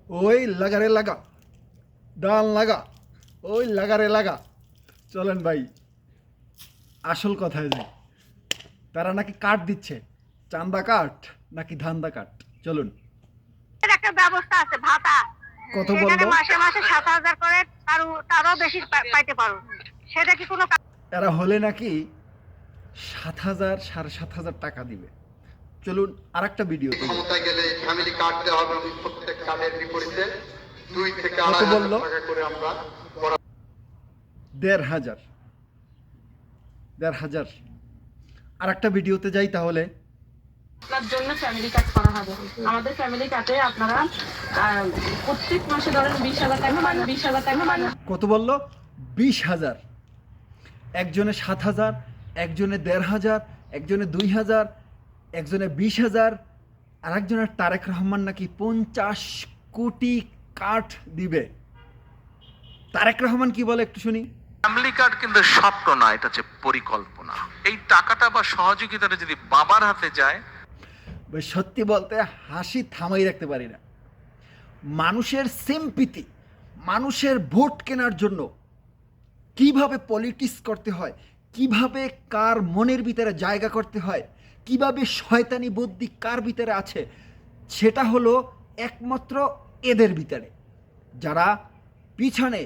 ওই লাগারে লাগা, ডাল লাগা, ওই লাগারে লাগা। চলেন ভাই আসল কথায় যাই। তারা নাকি কাঠ দিচ্ছে, চান্দা কাঠ নাকি ধান্দা কাঠ। চলুন। এর একটা ব্যবস্থা আছে ভাতা, কত সেখানে বললো? মাসে মাসে 7,000 করে তারও বেশি পাইতে পারো। সেটা কি কোনো এরা হলে নাকি 7,000 7,500 টাকা দিবে। চলুন আর একটা ভিডিও ক্ষমতায় গেলে ফ্যামিলি কার্ড দেওয়া হবে এবং প্রত্যেক কার্ডের বিপরীতে 2 থেকে কত 2,500 বললো? টাকা করে আমরা 1,500 1,500। আর একটা ভিডিওতে যাই তাহলে। আপনার জন্য ফ্যামিলি কার্ড করা হবে। আমাদের ফ্যামিলি কার্ডে আপনারা প্রত্যেক মাসে ধরেন 20,000 টাকা পান, 20,000 টাকা পান। কত বললো? 20,000। একজনে 7,000, একজনে 1,500, একজনে 2,000, একজনে 20,000, আর একজনের তারেক রহমান নাকি 50 কোটি কাঠ দিবে। তারেক রহমান কি বলে একটু শুনি। ফ্যামিলি কার্ড কিন্তু স্বপ্ন না, এটা হচ্ছে পরিকল্পনা। এই টাকাটা বা সহযোগিতাটা যদি বাবার হাতে যায়, ভাই সত্যি বলতে হাসি থামাই রাখতে পারি না। মানুষের সিম্পিতি, মানুষের ভোট কেনার জন্য কিভাবে পলিটিক্স করতে হয়, কিভাবে কার মনের ভিতরে জায়গা করতে হয়, কিভাবে শয়তানি বুদ্ধি কার ভিতরে আছে, সেটা হলো একমাত্র এদের ভিতরে। যারা পিছনে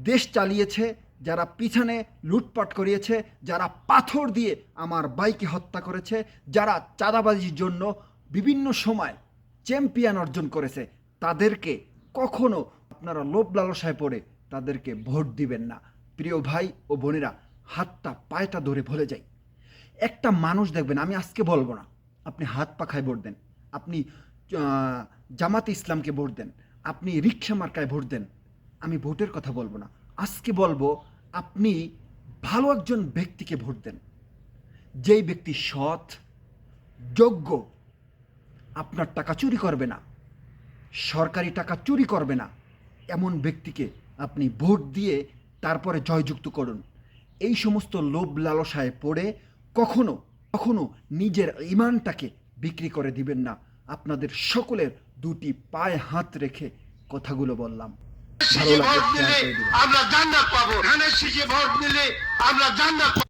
দেশ চালিয়েছে, যারা পিছনে লুটপাট করিয়েছে, যারা পাথর দিয়ে আমার ভাইকে হত্যা করেছে, যারা চাঁদাবাজির জন্য বিভিন্ন সময় চ্যাম্পিয়ন অর্জন করেছে, তাদেরকে কখনো আপনারা লোভ লালসায় পড়ে তাদেরকে ভোট দিবেন না। প্রিয় ভাই ও বোনেরা, হাতটা পায়েটা ধরে ভুলে যাই। একটা মানুষ দেখবেন, আমি আজকে বলবো না আপনি হাত পাখায় ভোট দেন, আপনি জামাতে ইসলামকে ভোট দেন, আপনি রিক্সা মার্কায় ভোট দেন, আমি ভোটের কথা বলবো না। আজকে বলবো আপনি ভালো একজন ব্যক্তিকে ভোট দেন, যেই ব্যক্তি সৎ, যোগ্য, আপনার টাকা চুরি করবে না, সরকারি টাকা চুরি করবে না, এমন ব্যক্তিকে আপনি ভোট দিয়ে তারপরে জয়যুক্ত করুন। এই সমস্ত লোভ লালসায় পড়ে কখনো কখনো নিজের ইমানটাকে বিক্রি করে দিবেন না। আপনাদের সকলের দুটি পায়ে হাত রেখে কথাগুলো বললাম। ভালো লাগলে শেয়ার করে দিবেন। আমরা জান্নাত পাবো। ধানের শীষে ভোট দিলে আমরা জান্নাত